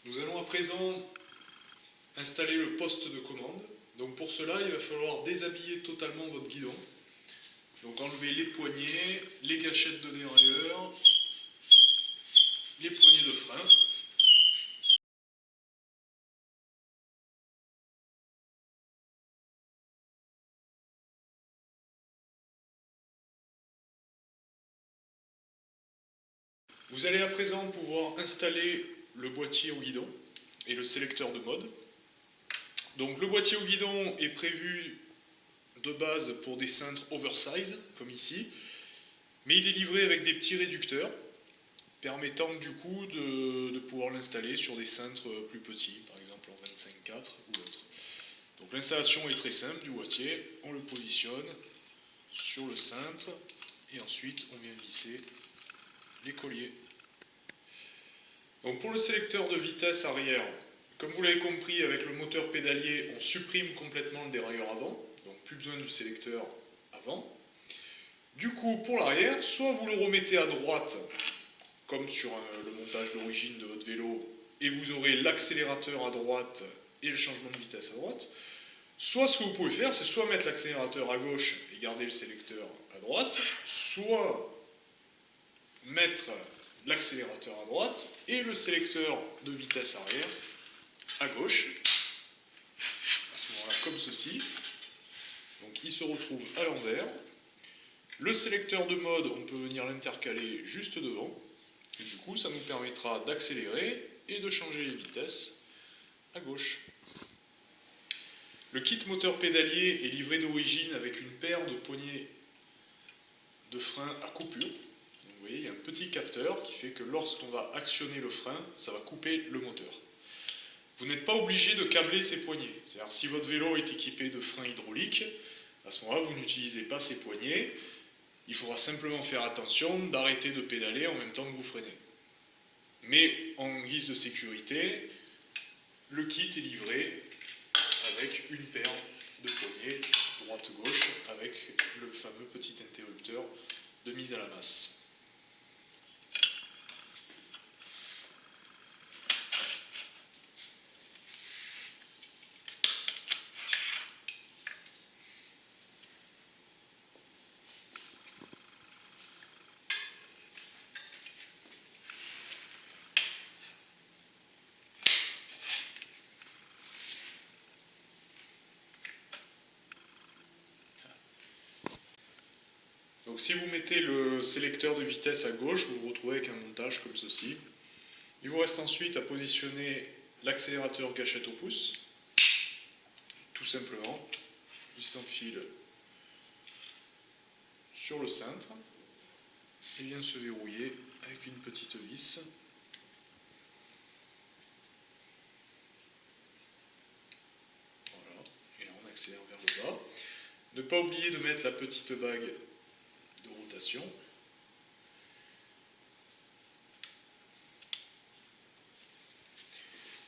Nous allons à présent installer le poste de commande. Donc pour cela, il va falloir déshabiller totalement votre guidon. Donc enlever les poignées, les gâchettes de dérailleur, les poignées de frein. Vous allez à présent pouvoir installer le boîtier au guidon et le sélecteur de mode. Donc le boîtier au guidon est prévu de base pour des cintres oversize, comme ici, mais il est livré avec des petits réducteurs, permettant du coup de pouvoir l'installer sur des cintres plus petits, par exemple en 25/4 ou autre. Donc l'installation est très simple du boîtier, on le positionne sur le cintre et ensuite on vient visser les colliers. Donc pour le sélecteur de vitesse arrière, comme vous l'avez compris, avec le moteur pédalier, on supprime complètement le dérailleur avant, donc plus besoin du sélecteur avant. Du coup, pour l'arrière, soit vous le remettez à droite, comme sur le montage d'origine de votre vélo, et vous aurez l'accélérateur à droite et le changement de vitesse à droite, soit ce que vous pouvez faire, c'est soit mettre l'accélérateur à gauche et garder le sélecteur à droite, soit mettre l'accélérateur à droite et le sélecteur de vitesse arrière à gauche, à ce moment-là comme ceci. Donc il se retrouve à l'envers. Le sélecteur de mode, on peut venir l'intercaler juste devant, et du coup ça nous permettra d'accélérer et de changer les vitesses à gauche. Le kit moteur pédalier est livré d'origine avec une paire de poignées de frein à coupure. Donc, vous voyez, il y a un petit capteur qui fait que lorsqu'on va actionner le frein, ça va couper le moteur. Vous n'êtes pas obligé de câbler ces poignées. C'est-à-dire si votre vélo est équipé de freins hydrauliques, à ce moment-là, vous n'utilisez pas ces poignées. Il faudra simplement faire attention d'arrêter de pédaler en même temps que vous freinez. Mais en guise de sécurité, le kit est livré avec une paire de poignées droite-gauche avec le fameux petit interrupteur de mise à la masse. Donc si vous mettez le sélecteur de vitesse à gauche, vous vous retrouvez avec un montage comme ceci. Il vous reste ensuite à positionner l'accélérateur gâchette au pouce. Tout simplement, il s'enfile sur le cintre et vient se verrouiller avec une petite vis. Voilà, et là on accélère vers le bas. Ne pas oublier de mettre la petite bague de rotation.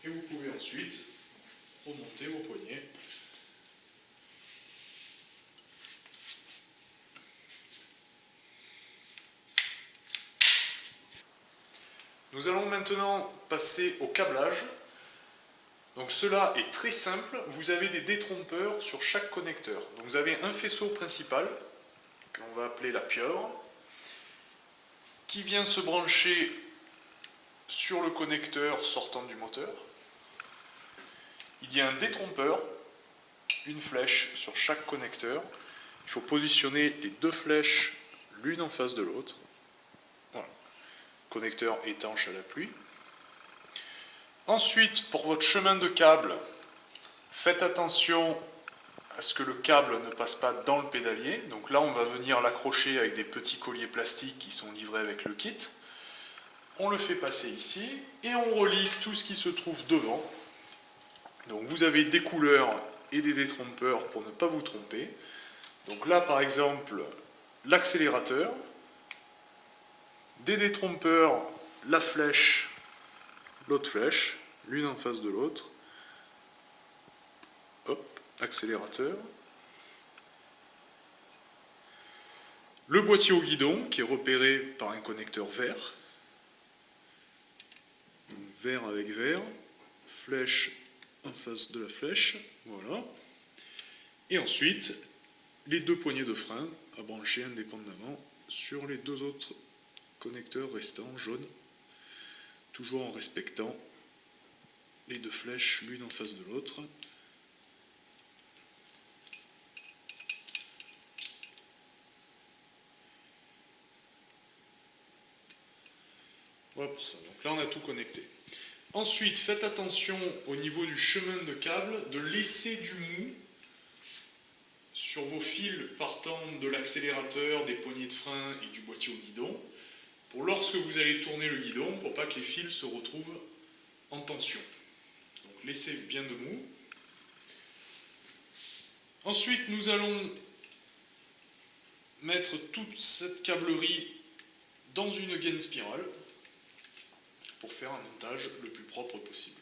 Et vous pouvez ensuite remonter vos poignets. Nous allons maintenant passer au câblage. Donc cela est très simple, vous avez des détrompeurs sur chaque connecteur. Donc vous avez un faisceau principal, qu'on va appeler la pieuvre, qui vient se brancher sur le connecteur sortant du moteur. Il y a un détrompeur, une flèche sur chaque connecteur. Il faut positionner les deux flèches l'une en face de l'autre. Voilà. Connecteur étanche à la pluie. Ensuite, pour votre chemin de câble, faites attention à ce que le câble ne passe pas dans le pédalier. Donc là, on va venir l'accrocher avec des petits colliers plastiques qui sont livrés avec le kit. On le fait passer ici et on relie tout ce qui se trouve devant. Donc vous avez des couleurs et des détrompeurs pour ne pas vous tromper. Donc là, par exemple, l'accélérateur, des détrompeurs, la flèche, l'autre flèche, l'une en face de l'autre. Hop, accélérateur. Le boîtier au guidon qui est repéré par un connecteur vert. Vert avec vert. flèche en face de la flèche, voilà. Et ensuite, les deux poignées de frein à brancher indépendamment sur les deux autres connecteurs restants jaunes, toujours en respectant les deux flèches l'une en face de l'autre. Voilà pour ça. Donc là, on a tout connecté. Ensuite, faites attention au niveau du chemin de câble de laisser du mou sur vos fils partant de l'accélérateur, des poignées de frein et du boîtier au guidon, pour lorsque vous allez tourner le guidon, pour pas que les fils se retrouvent en tension. Donc laissez bien de mou. Ensuite, nous allons mettre toute cette câblerie dans une gaine spirale pour faire un montage le plus propre possible.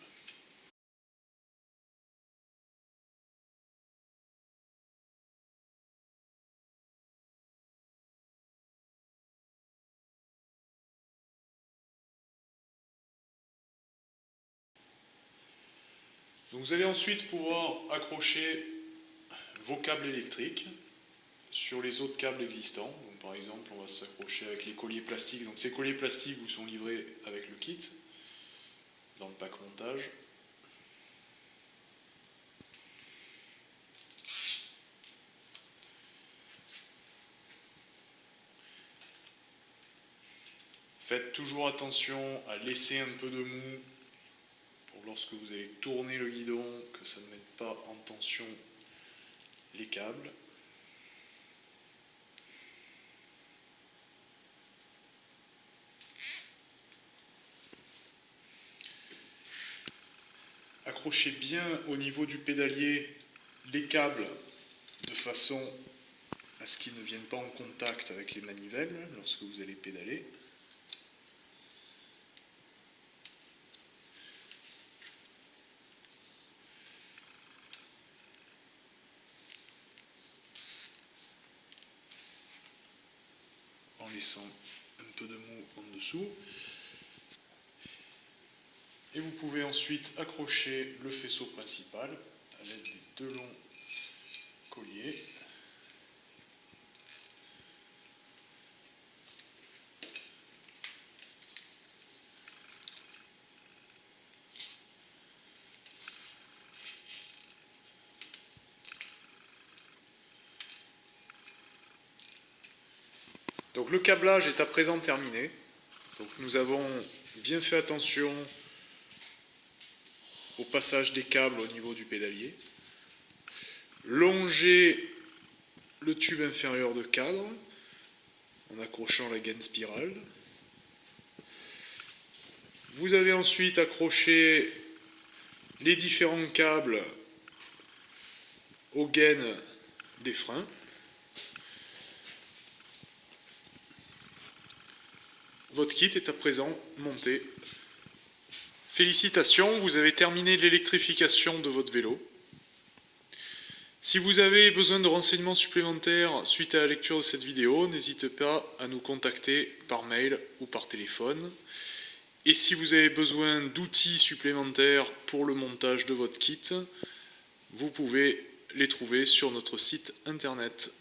Donc vous allez ensuite pouvoir accrocher vos câbles électriques sur les autres câbles existants. Donc par exemple, on va s'accrocher avec les colliers plastiques. Donc ces colliers plastiques vous sont livrés avec le kit, dans le pack montage. Faites toujours attention à laisser un peu de mou pour lorsque vous allez tourner le guidon, que ça ne mette pas en tension les câbles. Accrochez bien au niveau du pédalier les câbles de façon à ce qu'ils ne viennent pas en contact avec les manivelles lorsque vous allez pédaler. En laissant un peu de mou en dessous. Et vous pouvez ensuite accrocher le faisceau principal à l'aide des deux longs colliers. Donc le câblage est à présent terminé. Donc nous avons bien fait attention au passage des câbles au niveau du pédalier. Longez le tube inférieur de cadre en accrochant la gaine spirale. Vous avez ensuite accroché les différents câbles aux gaines des freins. Votre kit est à présent monté. Félicitations, vous avez terminé l'électrification de votre vélo. Si vous avez besoin de renseignements supplémentaires suite à la lecture de cette vidéo, n'hésitez pas à nous contacter par mail ou par téléphone. Et si vous avez besoin d'outils supplémentaires pour le montage de votre kit, vous pouvez les trouver sur notre site internet.